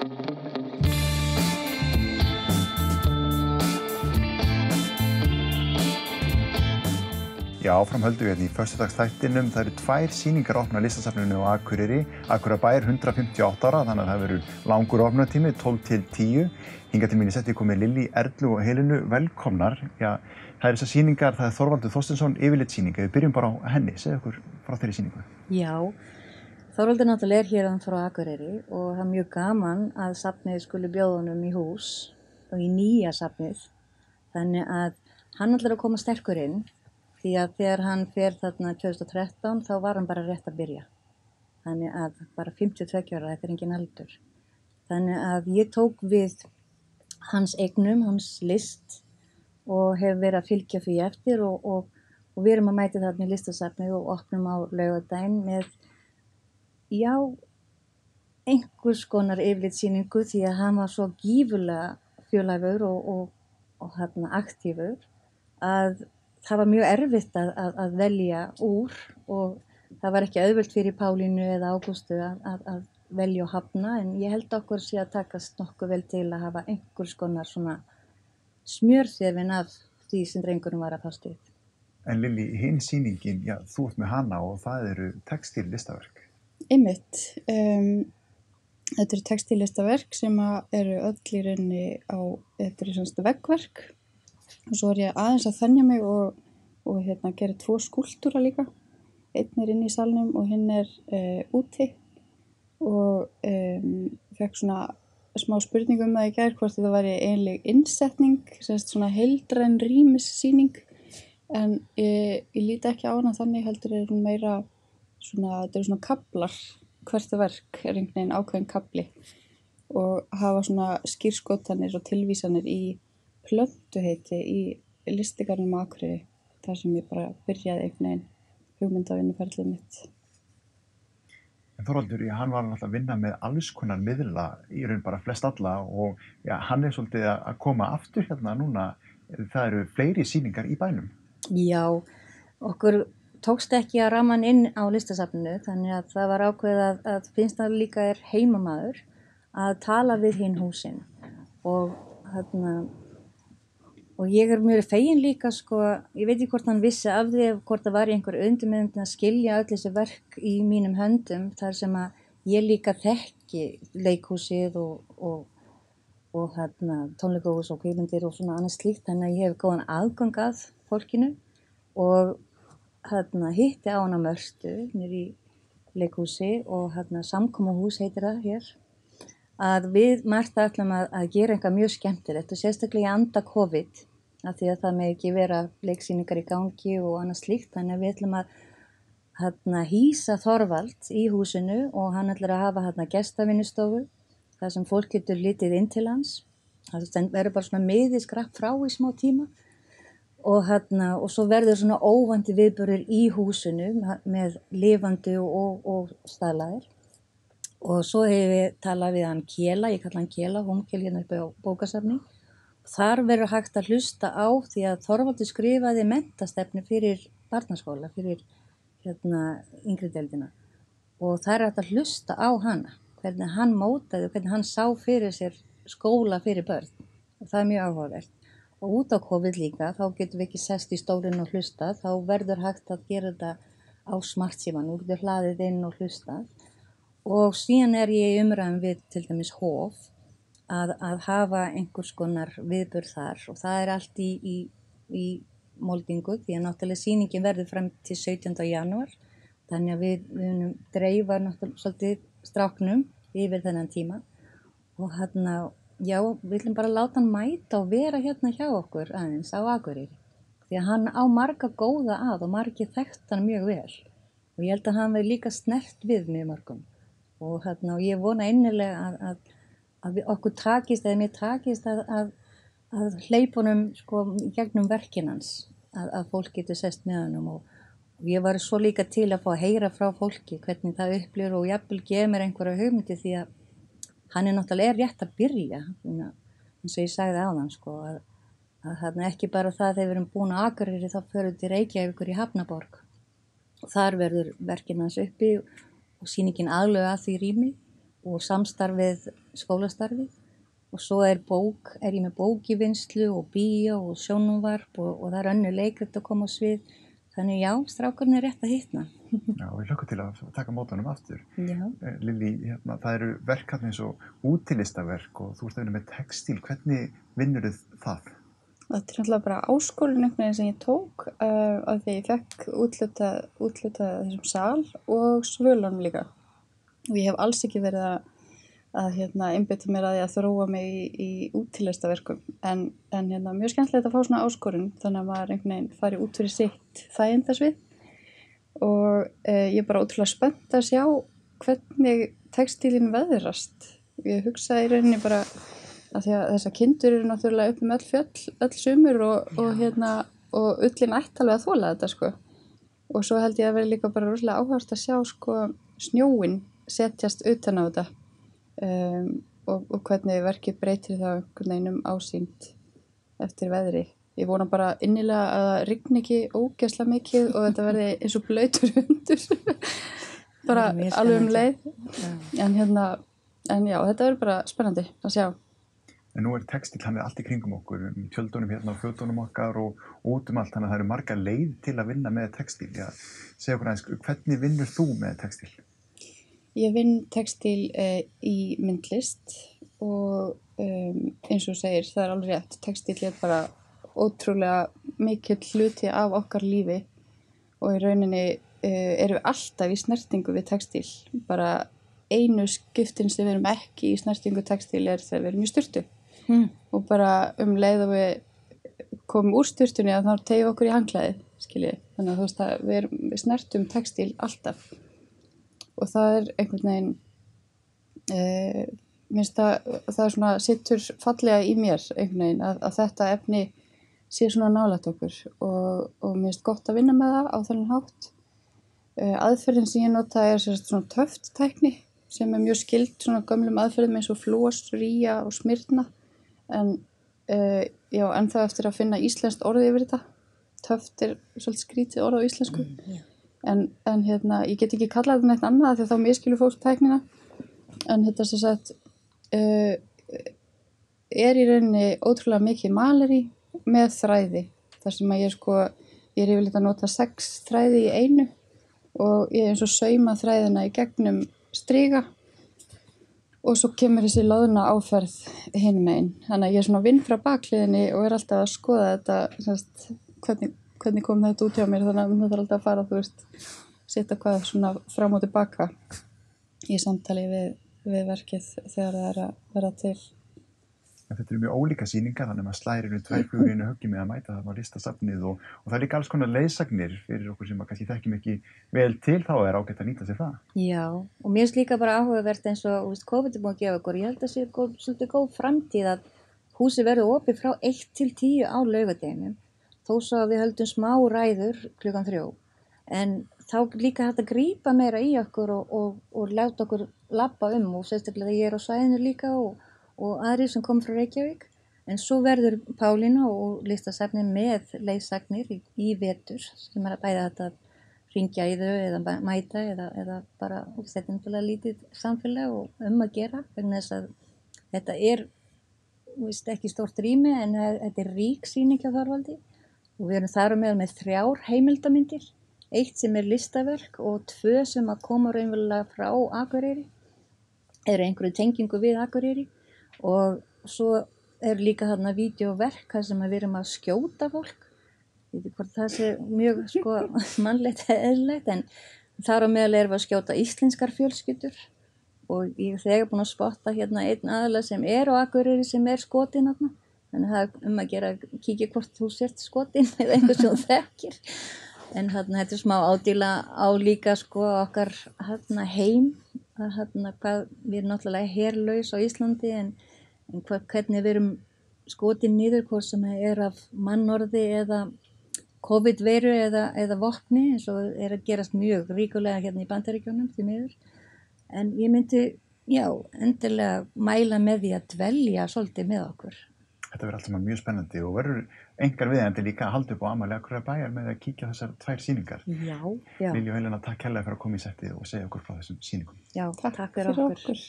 Já, áfram höldum við hérna í föstudagsþættinum. Það eru 2 sýningar opnar á Listasafninu á Akureyri. Akureyrarbær 158 ára, þannig að það verður langur opnunartími, 12 til 10. Hingað til mín í setti komið Lillý, Erlu og Helenu. Velkomnar. Já, það eru þessar sýningar, það er Þorvaldur Þorsteinsson, yfirlitssýning. Við byrjum bara á henni. Segðu okkur frá þeirri sýningu. Já, Þorvaldur náttúrulega hérðan frá Akureyri og það er mjög gaman að safnið skuli bjóða honum í hús og í nýja safnið. Þannig að hann ætlar að koma sterkur inn. Því að þegar hann fer þarna 2013 þá var hann bara rétt að byrja. Þannig að bara 52 ára, þetta er engin aldur. Þannig að ég tók við hans eignum, hans list og hef verið að fylgja því eftir og við erum að mæta þarna í Listasafnið og opnum á laugardaginn með, já, einhvers konar yfirlitssýningu því að hann var svo gífurlega fjölhæfur og aktífur að það var mjög erfitt að velja úr og það var ekki auðvelt fyrir Pálínu eða Ágústu að velja og hafna en ég held okkur sé að takast nokkuð vel til að hafa einhvers konar svona smjörþefinn af því sem drengurinn var að fást við. En Lillý, hinn sýningin, já, þú ert með hana og það eru textíllistaverk. Einmitt. Þetta eru textíllistaverk sem eru öll í rauninni á, þetta eru semst veggverk. Og svo ég aðeins að þenja mig og gera 2 skúlptúra líka. Einn er inn í salnum og hinn er úti. Og fekk svona smá spurning það í gær hvort þetta væri eiginleg innsetning, svona heildræn rýmissýning. En ég líti ekki á hana þannig, heldur er hún meira svona, þetta eru svona kaflar. Hvert verk er einhvern veginn ákveðin kafli. Og hafa svona skírskotanir og tilvísanir í plöntuheiti í listigarðinum á Akureyri, þar sem ég bara byrjaði einhvern veginn hugmyndavinnuferlið mitt. En Þorvaldur, hann var náttúrulega að vinna með alls konar miðla, í raun bara flest alla og já, hann er svolítið að koma aftur hérna núna, það eru fleiri sýningar í bænum. Já, okkur tókst ekki að ramma hann inn á Listasafninu, þannig að það var ákveðið að Finnsdal líka er heimamaður að tala við hinn húsin og ég er mjög fegin líka, sko, ég veit ekki hvort hann vissi af því, hvort það var í einhver undirmeðum að skilja öll þessi verk í mínum höndum, þar sem að ég líka þekki leikhúsið og tónleikahús og kvikmyndir og svona annað slíkt, þannig að ég hef góðan aðgang að fólkinu og hitti á hana Mörtu niður í leikhúsi og samkomuhús heitir það hér. Að við Marta ætlum að gera eitthvað mjög skemmtilegt og sérstaklega í anda COVID af því að það með ekki vera leiksýningar í gangi og annað slíkt, þannig að við ætlum að hýsa Þorvald í húsinu og hann ætlar að hafa gestavinnustofu þar sem fólk getur litið inn til hans. Það verður bara svona miðiskrapp frá í smá tíma og svo verður svona óvænti viðburðir í húsinu með lifandi og staðlaðir. Og svo hefur við talað við hann Kela, ég kalla hann Kela, Hómkel hérna uppi á bókasafni. Þar verður hægt að hlusta á því að Þorvaldur skrifaði menntastefnu fyrir barnaskóla, fyrir yngri deildina. Og það er hægt að hlusta á hana, hvernig hann mótaði og hvernig hann sá fyrir sér skóla fyrir börn. Og það er mjög áhugavert. Og út á COVID líka, þá getum við ekki sest í stólinn og hlusta, þá verður hægt að gera þetta á smartsíman, þú getur hlaðið inn og hlustað. Og síðan er ég í umræðum við til dæmis Hof að hafa einhvers konar viðburð þar og það er allt í moldingu því að náttúrulega sýningin verður fram til 17. janúar þannig að við munum dreifa náttúrulega svolítið stráknum yfir þennan tíma og já, við ætlum bara að láta hann mæta og vera hérna hjá okkur aðeins á Akureyri því að hann á marga góða og margir þekkt hann mjög vel og ég held að hann verði líka snert við mjög mörgum. Og ég vona innilega að okkur takist, eða mér takist að hleypa honum sko gegnum verkin hans, að fólk getur sest með honum og ég var svo líka til að fá að heyra frá fólki hvernig það upplifir og jafnvel gefa mér einhverja hugmyndi því að hann er náttúrulega rétt að byrja, eins og ég sagði áðan sko, að ekki bara það þegar við erum búin á Akureyri þá förum við til Reykjavíkur í Hafnaborg og þar verður verkin hans uppi og sýningin aðlögu að því rými og samstarfið skólastarfið og svo er ég með bók í vinnslu og bíó og sjónvarp og það er önnur leikrit að koma á svið. Þannig já, strákurinn er rétt að hitna. Já, við hlökkum til að taka mótunum aftur. Já. Lillý, það eru verk hérna eins og útilistaverk og þú ert að vinna með textíl. Hvernig vinnur það? Þetta er náttúrulega bara áskorun einhvern veginn sem ég tók af því ég fekk úthlutað þessum sal og svölunum líka. Og ég hef alls ekki verið að einbeita mér að því að þróa mig í útilistaverkum. En mjög skemmtilegt að fá svona áskorun þannig að maður einhvern veginn fari út fyrir sitt þægindasvið. Og ég er bara ótrúlega spennt að sjá hvernig textílinn veðrast. Ég hugsaði í rauninni bara að því að þessar kindur eru náttúrulega upp öll fjöll, öll sumur og ullin ætti alveg að þola þetta sko. Og svo held ég að vera líka bara rosalega áhugavert að sjá sko snjóinn setjast utan á þetta og hvernig verkið breytir það einhvern veginn ásýnd eftir veðri. Ég vona bara innilega að það rigni ekki ógeðslega mikið og þetta verði eins og blautur hundur bara alveg leið. En já, þetta verður bara spennandi að sjá. En nú er textíl, hann allt í kringum okkur, tjöldunum hérna og fötunum okkar og út allt, þannig að það eru margar leið til að vinna með textíl. Já, segja okkur aðeins, hvernig vinnur þú með textíl? Ég vinn textíl í myndlist og eins og segir, það er alveg rétt. Textíl er bara ótrúlega mikill hluti af okkar lífi og í rauninni erum við alltaf í snertingu við textíl. Bara einu skiptin sem við erum ekki í snertingu textíl er þegar við erum í sturtu. Og bara leið og við komum úr sturtunni að þá teygjum okkur í handklæðið, skiljið. Þannig að þú veist að við snertum textíl alltaf. Og það er einhvern veginn, minnst það er svona sittur fallega í mér einhvern veginn að þetta efni sé svona nálægt okkur og minnst gott að vinna með það á þennan hátt. Aðferðin sem ég nota er svona töfttækni sem er mjög skyld svona gömlum aðferðum eins og flós, ría og smyrna. En já, ennþá eftir að finna íslenskt orð yfir þetta. Töft er svolítið skrítið orð á íslensku. En ég get ekki kallað þetta neitt annað því þá miskilur fólk tæknina. En þetta sem sagt er í rauninni ótrúlega mikið maleri með þræði. Þar sem að ég er yfirleitt að nota 6 þræði í einu og ég eins og sauma þræðina í gegnum striga. Og svo kemur þessi loðna áferð hinum megin. Þannig að ég er svona vinn frá bakhliðinni og er alltaf að skoða þetta, hvernig kom þetta út hjá mér. Þannig að það er alltaf að fara, þú veist, setja hvað svona fram og tilbaka í samtali við verkið þegar það er að vera til. En þetta eru mjög ólíka sýningar, þannig að maður slærir 2 flugur í einu höggi með að mæta það á listasafnið og það er líka alls konar leiðsagnir fyrir okkur sem kannski þekkjum ekki vel til, þá er ágætt að nýta sér það. Já, og mér finnst líka bara áhugavert eins og COVID er búin að gefa okkur. Ég held að sé svolítið góð framtíð að húsið verður opið frá 1 til 10 á laugardeginum, þó svo að við höldum smá ræður klukkan 3. En þá líka hægt að grípa meira í okkur og láta okkur labba og sérstaklega ég er á svæðinu líka og aðrir sem kom frá Reykjavík. En svo verður Pálína og listasafnið með leiðsagnir í vetur sem er að bæða þetta að hringja í þau eða mæta eða bara þetta er náttúrulega lítið samfélag og að gera vegna þess að þetta er ekki stórt rými en þetta er rík sýning hjá Þorvaldi og við erum þar með 3 heimildarmyndir, 1 sem er listaverk og 2 sem að koma raunverulega frá Akureyri eða einhverju tengingu við Akureyri. Og svo er líka þarna vídeóverk þar sem við erum að skjóta fólk. Ég veit ekki hvort það sé mjög mannlegt eða eðlilegt en þar á meðal erum við að skjóta íslenskar fjölskyldur og ég er þegar búin að spotta hérna einn aðila sem er á Akureyri sem er skotinn þarna. Þannig að það er að gera að kíkja hvort þú sért skotinn eða einhver sem þú þekkir. En þetta er smá ádýla á líka okkar heim. Hvað við erum náttúrulega herlaus á Íslandi en hvernig við erum skotin niður hvort sem er af mannorði eða COVID-veiru eða vopni eins og er að gerast mjög ríkulega hérna í Bandaríkjunum því miður. En ég myndi, endilega mæla með því að dvelja svolítið með okkur. Þetta verður allt saman mjög spennandi og verður engar viðeigandi líka að halda upp á afmæli Akureyrarbæjar með að kíkja þessar 2 sýningar. Já. Lilja og Helena, takk kærlega fyrir að koma í settið og segja okkur frá þessum sýningum. Já, takk fyrir okkur.